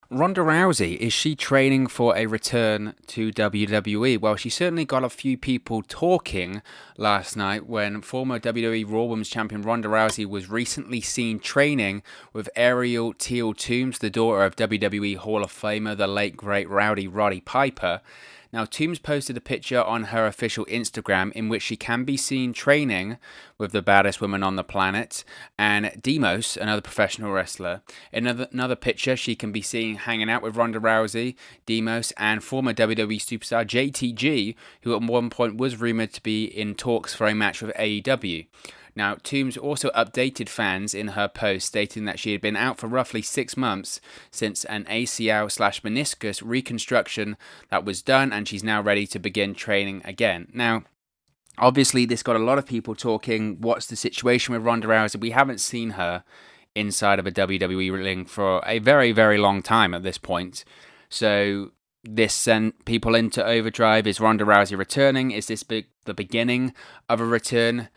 Ronda Rousey, is she training for a return to WWE? Well, she certainly got a few people talking last night when former WWE Raw Women's Champion Ronda Rousey was recently seen training with Ariel Teal Toombs, the daughter of WWE Hall of Famer, the late great Rowdy Roddy Piper. Now, Toombs posted a picture on her official Instagram in which she can be seen training with the baddest woman on the planet and Demos, another professional wrestler. In another picture, she can be seen hanging out with Ronda Rousey, Demos, and former WWE superstar JTG, who at one point was rumored to be in talks for a match with AEW. Now, Toombs also updated fans in her post, stating that she had been out for roughly 6 months since an ACL/meniscus reconstruction that was done, and she's now ready to begin training again. Now, obviously, this got a lot of people talking. What's the situation with Ronda Rousey? We haven't seen her inside of a WWE ring for a very, very long time at this point. So this sent people into overdrive. Is Ronda Rousey returning? Is this the beginning of a return?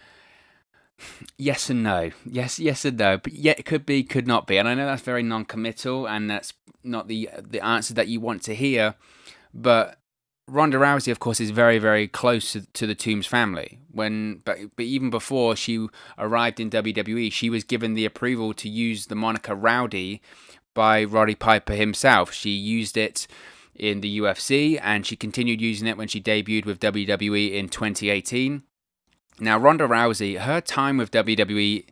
Yes and no. Yes and no. But yeah, it could be, could not be. And I know that's very non-committal, and that's not the answer that you want to hear. But Ronda Rousey, of course, is very, very close to the Toombs family. But even before she arrived in WWE, she was given the approval to use the moniker Rowdy by Roddy Piper himself. She used it in the UFC, and she continued using it when she debuted with WWE in 2018. Now, Ronda Rousey, her time with WWE,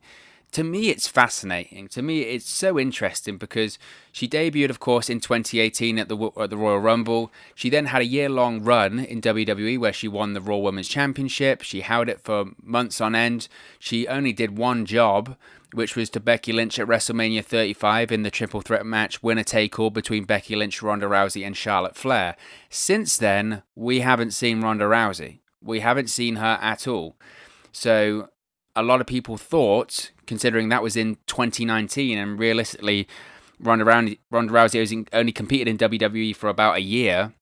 to me, it's fascinating. To me, it's so interesting because she debuted, of course, in 2018 at the Royal Rumble. She then had a year-long run in WWE where she won the Raw Women's Championship. She held it for months on end. She only did one job, which was to Becky Lynch at WrestleMania 35 in the triple threat match winner-take-all between Becky Lynch, Ronda Rousey, and Charlotte Flair. Since then, we haven't seen Ronda Rousey. We haven't seen her at all. So a lot of people thought, considering that was in 2019, and realistically, Ronda Rousey only competed in WWE for about a year.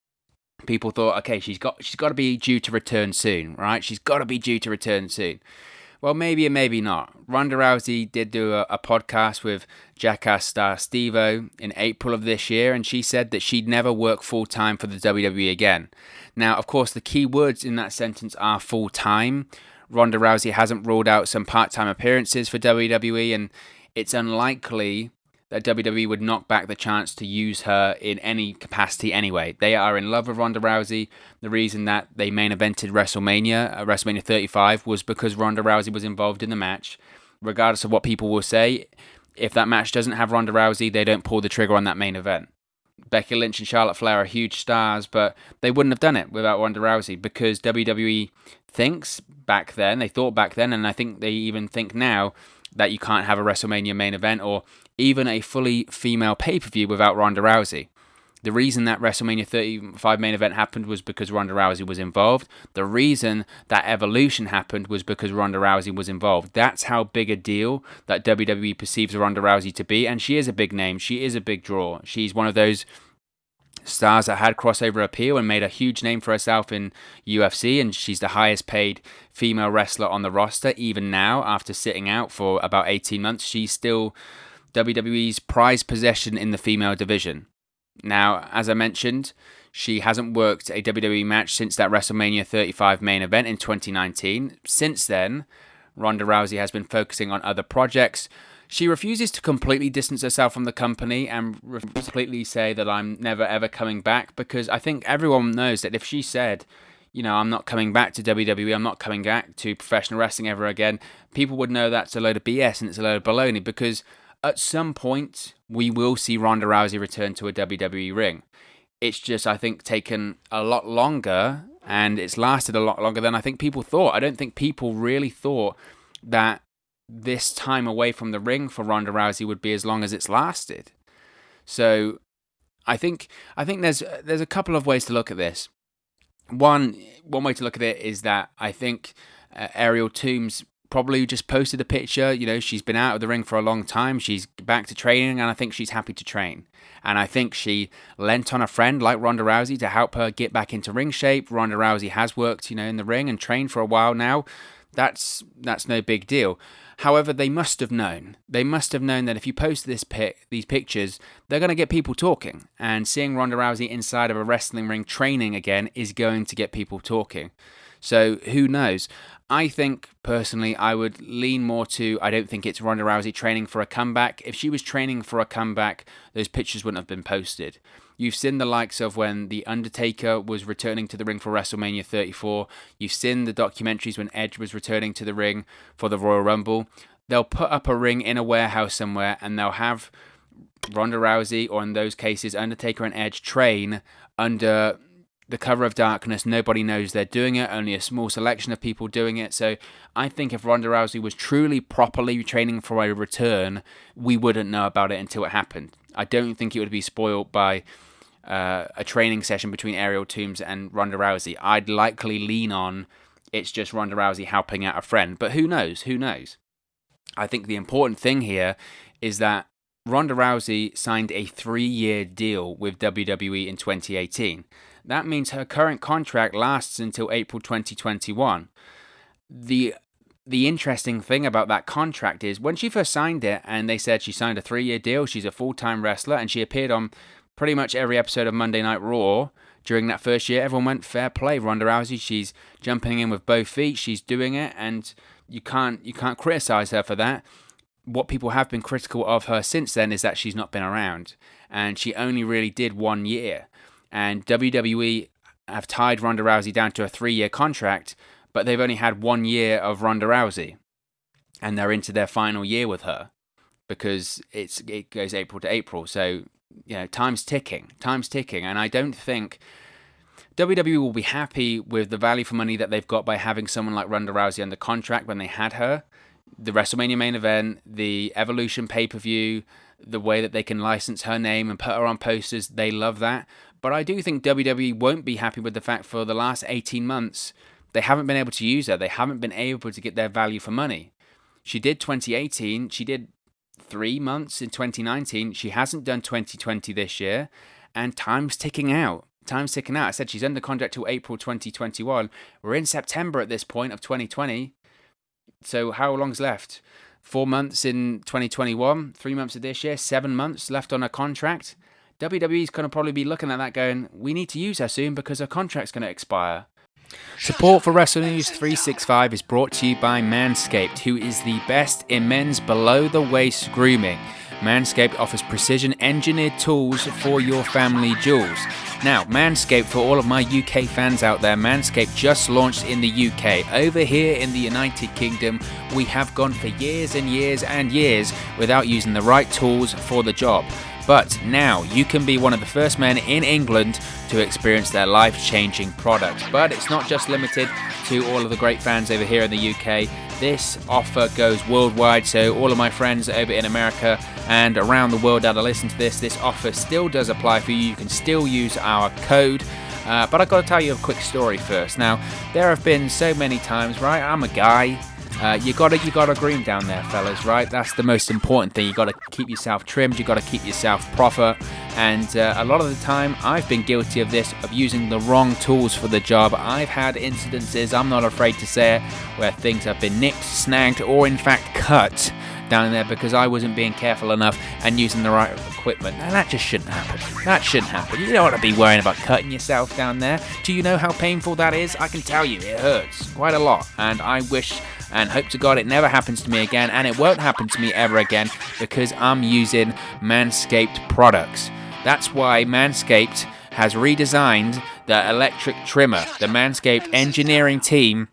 People thought, okay, she's got to be due to return soon, right? She's got to be due to return soon. Well, maybe and maybe not. Ronda Rousey did do a podcast with Jackass star Steve-O in April of this year, and she said that she'd never work full-time for the WWE again. Now, of course, the key words in that sentence are full-time. Ronda Rousey hasn't ruled out some part-time appearances for WWE, and it's unlikely that WWE would knock back the chance to use her in any capacity anyway. They are in love with Ronda Rousey. The reason that they main evented WrestleMania 35, was because Ronda Rousey was involved in the match. Regardless of what people will say, if that match doesn't have Ronda Rousey, they don't pull the trigger on that main event. Becky Lynch and Charlotte Flair are huge stars, but they wouldn't have done it without Ronda Rousey because WWE they thought back then, and I think they even think now, that you can't have a WrestleMania main event or even a fully female pay-per-view without Ronda Rousey. The reason that WrestleMania 35 main event happened was because Ronda Rousey was involved. The reason that Evolution happened was because Ronda Rousey was involved. That's how big a deal that WWE perceives Ronda Rousey to be, and she is a big name. She is a big draw. She's one of those stars that had crossover appeal and made a huge name for herself in UFC, and she's the highest paid female wrestler on the roster. Even now, after sitting out for about 18 months, she's still WWE's prized possession in the female division. Now, as I mentioned, she hasn't worked a WWE match since that WrestleMania 35 main event in 2019. Since then, Ronda Rousey has been focusing on other projects. She refuses to completely distance herself from the company and completely say that I'm never ever coming back, because I think everyone knows that if she said, I'm not coming back to WWE, I'm not coming back to professional wrestling ever again, people would know that's a load of BS and it's a load of baloney, because at some point we will see Ronda Rousey return to a WWE ring. It's just, I think, taken a lot longer, and it's lasted a lot longer than I think people thought. I don't think people really thought that this time away from the ring for Ronda Rousey would be as long as it's lasted. So I think there's a couple of ways to look at this. One way to look at it is that I think Ariel Toombs probably just posted a picture. She's been out of the ring for a long time. She's back to training, and I think she's happy to train. And I think she lent on a friend like Ronda Rousey to help her get back into ring shape. Ronda Rousey has worked, in the ring and trained for a while now. That's no big deal. However, they must have known. They must have known that if you post these pictures, they're going to get people talking. And seeing Ronda Rousey inside of a wrestling ring training again is going to get people talking. So who knows? I think, personally, I would lean more to, I don't think it's Ronda Rousey training for a comeback. If she was training for a comeback, those pictures wouldn't have been posted. You've seen the likes of when The Undertaker was returning to the ring for WrestleMania 34. You've seen the documentaries when Edge was returning to the ring for the Royal Rumble. They'll put up a ring in a warehouse somewhere and they'll have Ronda Rousey, or in those cases, Undertaker and Edge, train under the cover of darkness. Nobody knows they're doing it, only a small selection of people doing it. So I think if Ronda Rousey was truly properly training for a return, we wouldn't know about it until it happened. I don't think it would be spoiled by a training session between Ariel Toombs and Ronda Rousey. I'd likely lean on it's just Ronda Rousey helping out a friend, but who knows? Who knows? I think the important thing here is that Ronda Rousey signed a 3-year deal with WWE in 2018. That means her current contract lasts until April 2021. The interesting thing about that contract is when she first signed it and they said she signed a 3-year deal, she's a full-time wrestler, and she appeared on pretty much every episode of Monday Night Raw during that first year, everyone went, fair play, Ronda Rousey, she's jumping in with both feet, she's doing it, and you can't criticize her for that. What people have been critical of her since then is that she's not been around, and she only really did 1 year. And WWE have tied Ronda Rousey down to a 3-year contract, but they've only had 1 year of Ronda Rousey. And they're into their final year with her because it goes April to April. So, time's ticking. And I don't think WWE will be happy with the value for money that they've got by having someone like Ronda Rousey under contract when they had her. The WrestleMania main event, the Evolution pay-per-view, the way that they can license her name and put her on posters, they love that. But I do think WWE won't be happy with the fact for the last 18 months, they haven't been able to use her. They haven't been able to get their value for money. She did 2018. She did 3 months in 2019. She hasn't done 2020 this year. And time's ticking out. I said she's under contract till April 2021. We're in September at this point of 2020. So how long's left? 4 months in 2021, 3 months of this year, 7 months left on her contract. WWE's going to probably be looking at that going, we need to use her soon because her contract's going to expire. Support for WrestleNews 365 is brought to you by Manscaped, who is the best in men's below-the-waist grooming. Manscaped offers precision-engineered tools for your family jewels. Now, Manscaped, for all of my UK fans out there, Manscaped just launched in the UK. Over here in the United Kingdom, we have gone for years and years and years without using the right tools for the job. But now you can be one of the first men in England to experience their life-changing product. But it's not just limited to all of the great fans over here in the UK. This offer goes worldwide, so all of my friends over in America and around the world that are listening to this offer still does apply for you. You can still use our code. But I've got to tell you a quick story first. Now, there have been so many times, right? I'm a guy. You gotta groom down there, fellas, right? That's the most important thing. You gotta keep yourself trimmed. You gotta keep yourself proper. And a lot of the time, I've been guilty of this, of using the wrong tools for the job. I've had incidences, I'm not afraid to say it, where things have been nicked, snagged, or in fact cut down there because I wasn't being careful enough and using the right equipment. Now that just shouldn't happen. That shouldn't happen. You don't want to be worrying about cutting yourself down there. Do you know how painful that is? I can tell you, it hurts quite a lot. And I wish and hope to God it never happens to me again, and it won't happen to me ever again because I'm using Manscaped products. That's why Manscaped has redesigned the electric trimmer. The Manscaped engineering team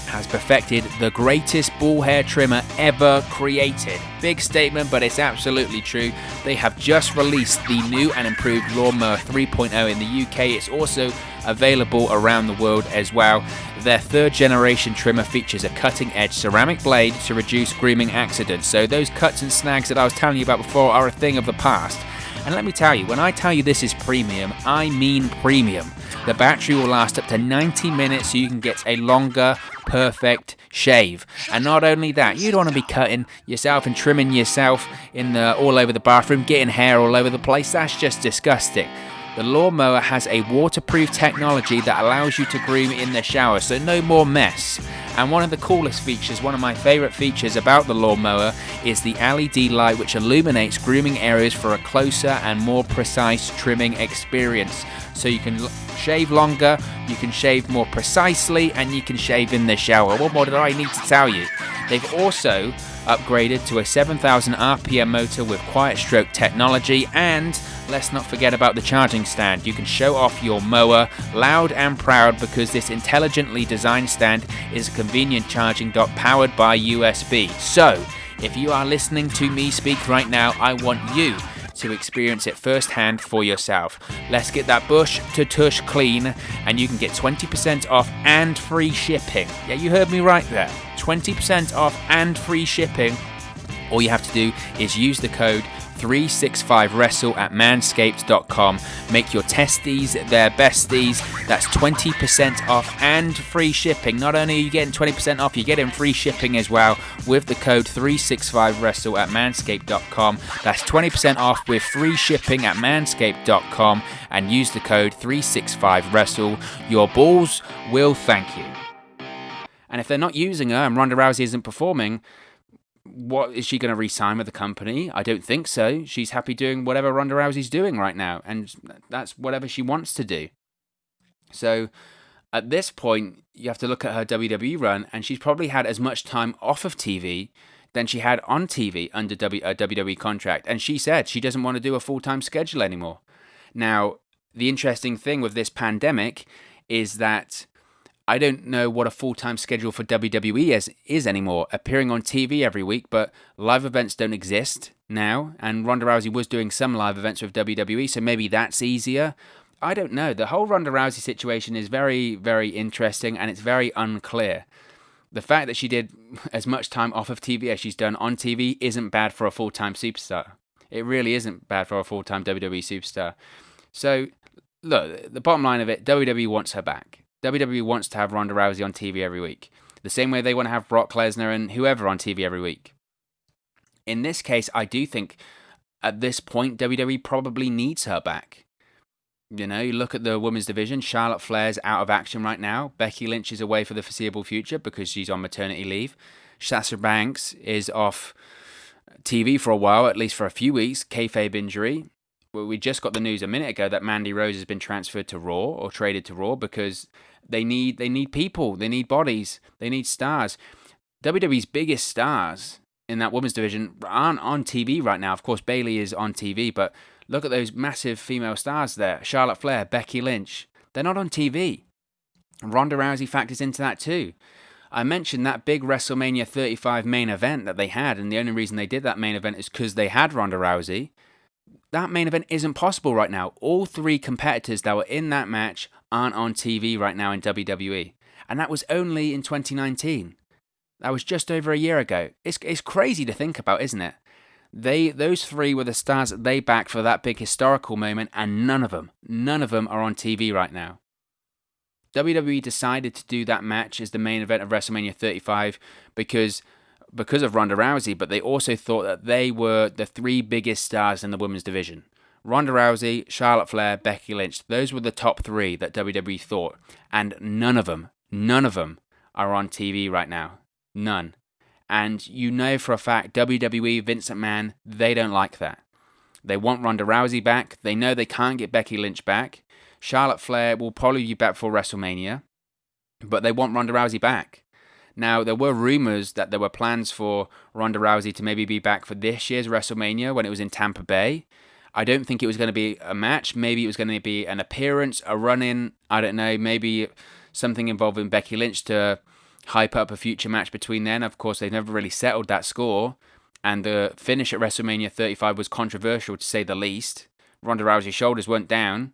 has perfected the greatest ball hair trimmer ever created. Big statement, but it's absolutely true. They have just released the new and improved Lawnmower 3.0 in the UK. It's also available around the world as well. Their third generation trimmer features a cutting edge ceramic blade to reduce grooming accidents. So those cuts and snags that I was telling you about before are a thing of the past. And let me tell you, when I tell you this is premium, I mean premium. The battery will last up to 90 minutes so you can get a longer, perfect shave. And not only that, you don't want to be cutting yourself and trimming yourself all over the bathroom, getting hair all over the place. That's just disgusting. The lawnmower has a waterproof technology that allows you to groom in the shower, so no more mess. And one of the coolest features, one of my favorite features about the lawnmower, is the LED light which illuminates grooming areas for a closer and more precise trimming experience. So you can shave longer, you can shave more precisely, and you can shave in the shower. What more did I need to tell you? They've also upgraded to a 7,000 RPM motor with quiet stroke technology, and let's not forget about the charging stand. You can show off your mower loud and proud because this intelligently designed stand is a convenient charging dock powered by USB. So, if you are listening to me speak right now, I want you to experience it firsthand for yourself. Let's get that bush to tush clean, and you can get 20% off and free shipping. Yeah, you heard me right there. 20% off and free shipping. All you have to do is use the code 365wrestle at manscaped.com. Make your testes their besties. That's 20% off and free shipping. Not only are you getting 20% off, you're getting free shipping as well with the code 365wrestle at manscaped.com. That's 20% off with free shipping at manscaped.com, and use the code 365wrestle. Your balls will thank you. And if they're not using her and Ronda Rousey isn't performing, what is she going to re-sign with the company? I don't think so. She's happy doing whatever Ronda Rousey's doing right now, and that's whatever she wants to do. So at this point, you have to look at her WWE run, and she's probably had as much time off of TV than she had on TV under a WWE contract. And she said she doesn't want to do a full-time schedule anymore. Now, the interesting thing with this pandemic is that I don't know what a full-time schedule for WWE is anymore, appearing on TV every week, but live events don't exist now, and Ronda Rousey was doing some live events with WWE, so maybe that's easier. I don't know. The whole Ronda Rousey situation is very, very interesting, and it's very unclear. The fact that she did as much time off of TV as she's done on TV isn't bad for a full-time superstar. It really isn't bad for a full-time WWE superstar. So, look, the bottom line of it, WWE wants her back. WWE wants to have Ronda Rousey on TV every week, the same way they want to have Brock Lesnar and whoever on TV every week. In this case, I do think at this point, WWE probably needs her back. You know, you look at the women's division, Charlotte Flair's out of action right now. Becky Lynch is away for the foreseeable future because she's on maternity leave. Sasha Banks is off TV for a while, at least for a few weeks, kayfabe injury. We just got the news a minute ago that Mandy Rose has been transferred to Raw or traded to Raw because they need people, they need bodies, they need stars. WWE's biggest stars in that women's division aren't on TV right now. Of course, Bayley is on TV, but look at those massive female stars there. Charlotte Flair, Becky Lynch. They're not on TV. Ronda Rousey factors into that too. I mentioned that big WrestleMania 35 main event that they had, and the only reason they did that main event is because they had Ronda Rousey. That main event isn't possible right now. All three competitors that were in that match aren't on TV right now in WWE. And that was only in 2019. That was just over a year ago. It's crazy to think about, isn't it? Those three were the stars that they backed for that big historical moment, and none of them are on TV right now. WWE decided to do that match as the main event of WrestleMania 35 because of Ronda Rousey, but they also thought that they were the three biggest stars in the women's division. Ronda Rousey, Charlotte Flair, Becky Lynch. Those were the top three that WWE thought, and none of them are on TV right now. None. And you know for a fact, WWE, Vince McMahon, they don't like that. They want Ronda Rousey back. They know they can't get Becky Lynch back. Charlotte Flair will probably be back for WrestleMania, but they want Ronda Rousey back. Now, there were rumors that there were plans for Ronda Rousey to maybe be back for this year's WrestleMania when it was in Tampa Bay. I don't think it was going to be a match. Maybe it was going to be an appearance, a run-in. I don't know. Maybe something involving Becky Lynch to hype up a future match between them. Of course, they've never really settled that score. And the finish at WrestleMania 35 was controversial, to say the least. Ronda Rousey's shoulders went down.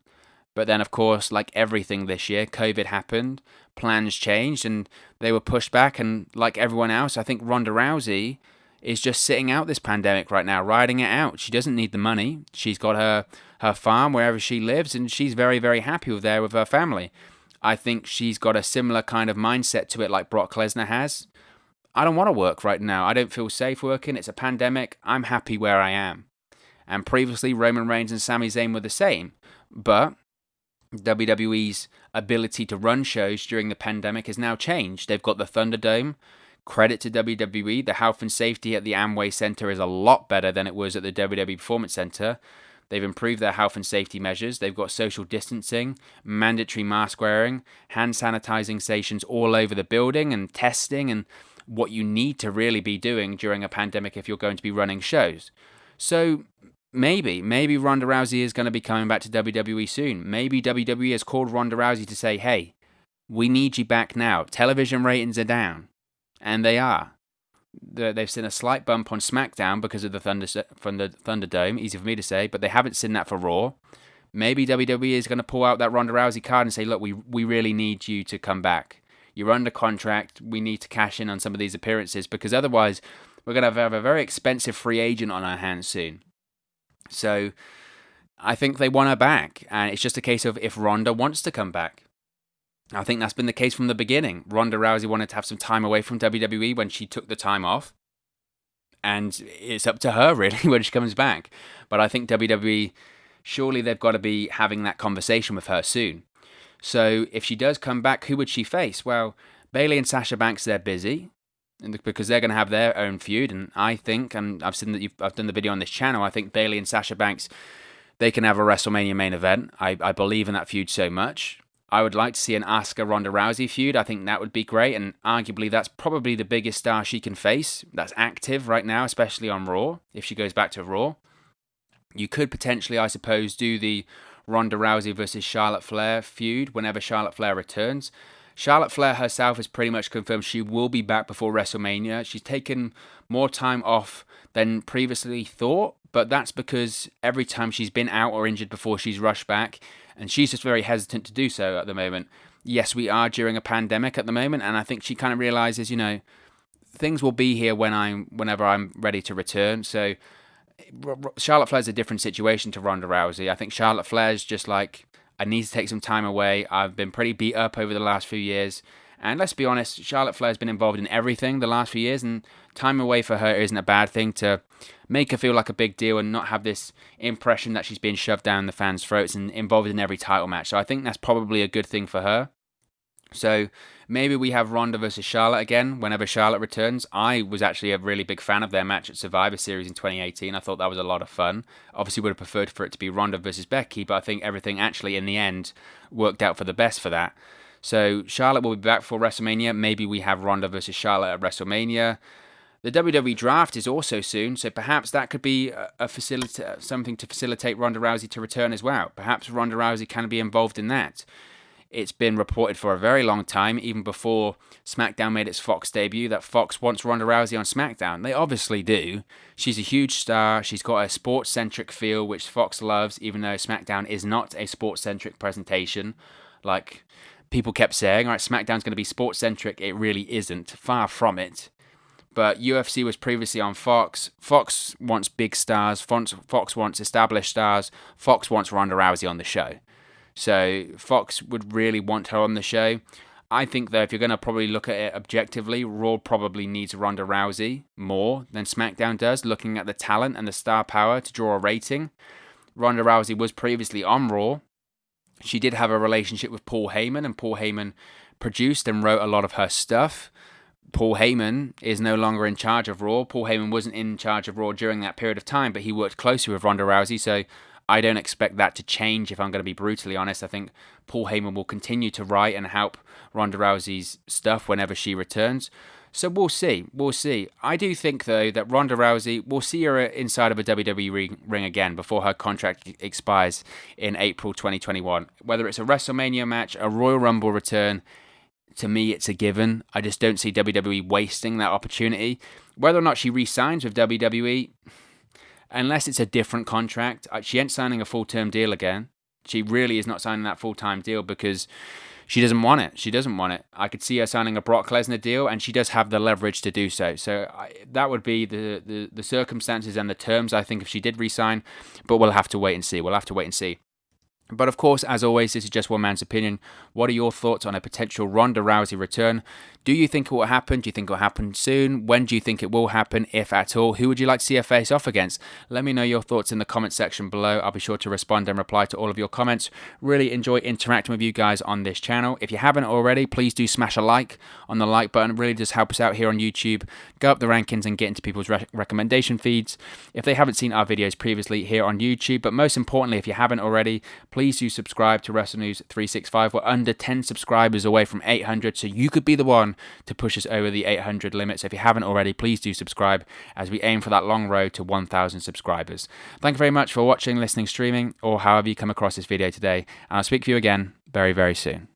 But then, of course, like everything this year, COVID happened, plans changed, and they were pushed back. And like everyone else, I think Ronda Rousey is just sitting out this pandemic right now, riding it out. She doesn't need the money. She's got her farm wherever she lives, and she's very, very happy with her family. I think she's got a similar kind of mindset to it like Brock Lesnar has. I don't want to work right now. I don't feel safe working. It's a pandemic. I'm happy where I am. And previously, Roman Reigns and Sami Zayn were the same. But WWE's ability to run shows during the pandemic has now changed. They've got the Thunderdome. Credit to WWE. The health and safety at the Amway Center is a lot better than it was at the WWE Performance Center. They've improved their health and safety measures. They've got social distancing, mandatory mask wearing, hand sanitizing stations all over the building, and testing, and what you need to really be doing during a pandemic if you're going to be running shows. So maybe Ronda Rousey is going to be coming back to WWE soon. Maybe WWE has called Ronda Rousey to say, hey, we need you back now. Television ratings are down. And they are. They've seen a slight bump on SmackDown because of the Thunderdome, easy for me to say, but they haven't seen that for Raw. Maybe WWE is going to pull out that Ronda Rousey card and say, look, we really need you to come back. You're under contract. We need to cash in on some of these appearances, because otherwise we're going to have a very expensive free agent on our hands soon. So I think they want her back, and it's just a case of if Ronda wants to come back. I think that's been the case from the beginning. Ronda Rousey wanted to have some time away from WWE when she took the time off. And it's up to her, really, when she comes back. But I think WWE, surely they've got to be having that conversation with her soon. So if she does come back, who would she face? Well, Bayley and Sasha Banks, they're busy, because they're going to have their own feud. And I think, and I've seen that I've done the video on this channel, I think Bayley and Sasha Banks, they can have a WrestleMania main event. I believe in that feud so much. I would like to see an Asuka Ronda Rousey feud. I think that would be great, and arguably that's probably the biggest star she can face that's active right now, especially on Raw, if she goes back to Raw. You could potentially, I suppose, do the Ronda Rousey versus Charlotte Flair feud whenever Charlotte Flair returns. Charlotte Flair herself has pretty much confirmed she will be back before WrestleMania. She's taken more time off than previously thought, but that's because every time she's been out or injured before, she's rushed back. And she's just very hesitant to do so at the moment. Yes, we are during a pandemic at the moment, and I think she kind of realizes, things will be here whenever I'm ready to return. So Charlotte Flair's a different situation to Ronda Rousey. I think Charlotte Flair's just like, I need to take some time away. I've been pretty beat up over the last few years. And let's be honest, Charlotte Flair's been involved in everything the last few years, and time away for her isn't a bad thing to make her feel like a big deal and not have this impression that she's being shoved down the fans' throats and involved in every title match. So I think that's probably a good thing for her. So maybe we have Ronda versus Charlotte again whenever Charlotte returns. I was actually a really big fan of their match at Survivor Series in 2018. I thought that was a lot of fun. Obviously would have preferred for it to be Ronda versus Becky, but I think everything actually in the end worked out for the best for that. So Charlotte will be back for WrestleMania. Maybe we have Ronda versus Charlotte at WrestleMania. The WWE draft is also soon, so perhaps that could be something to facilitate Ronda Rousey to return as well. Perhaps Ronda Rousey can be involved in that. It's been reported for a very long time, even before SmackDown made its Fox debut, that Fox wants Ronda Rousey on SmackDown. They obviously do. She's a huge star. She's got a sports-centric feel, which Fox loves, even though SmackDown is not a sports-centric presentation. Like people kept saying, all right, SmackDown's going to be sports-centric. It really isn't. Far from it. But UFC was previously on Fox. Fox wants big stars. Fox wants established stars. Fox wants Ronda Rousey on the show. So Fox would really want her on the show. I think, though, if you're going to probably look at it objectively, Raw probably needs Ronda Rousey more than SmackDown does, looking at the talent and the star power to draw a rating. Ronda Rousey was previously on Raw. She did have a relationship with Paul Heyman, and Paul Heyman produced and wrote a lot of her stuff. Paul Heyman is no longer in charge of Raw. Paul Heyman wasn't in charge of Raw during that period of time, but he worked closely with Ronda Rousey, so I don't expect that to change, if I'm going to be brutally honest. I think Paul Heyman will continue to write and help Ronda Rousey's stuff whenever she returns. So we'll see. We'll see. I do think, though, that Ronda Rousey, we'll see her inside of a WWE ring again before her contract expires in April 2021. Whether it's a WrestleMania match, a Royal Rumble return, to me, it's a given. I just don't see WWE wasting that opportunity. Whether or not she re-signs with WWE, unless it's a different contract, she ain't signing a full-term deal again. She really is not signing that full-time deal because she doesn't want it. She doesn't want it. I could see her signing a Brock Lesnar deal, and she does have the leverage to do so. So that would be the circumstances and the terms, I think, if she did re-sign. But we'll have to wait and see. But of course, as always, this is just one man's opinion. What are your thoughts on a potential Ronda Rousey return? Do you think it will happen? Do you think it will happen soon? When do you think it will happen, if at all? Who would you like to see her face off against? Let me know your thoughts in the comment section below. I'll be sure to respond and reply to all of your comments. Really enjoy interacting with you guys on this channel. If you haven't already, please do smash a like on the like button. It really does help us out here on YouTube. Go up the rankings and get into people's recommendation feeds if they haven't seen our videos previously here on YouTube. But most importantly, if you haven't already, please do subscribe to Wrestle News 365. We're under 10 subscribers away from 800, so you could be the one to push us over the 800 limit. So if you haven't already, please do subscribe as we aim for that long road to 1,000 subscribers. Thank you very much for watching, listening, streaming, or however you come across this video today. And I'll speak to you again very, very soon.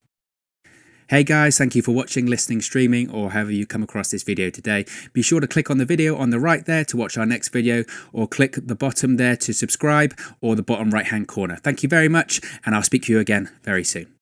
Hey guys, thank you for watching, listening, streaming, or however you come across this video today. Be sure to click on the video on the right there to watch our next video, or click the bottom there to subscribe, or the bottom right hand corner. Thank you very much, and I'll speak to you again very soon.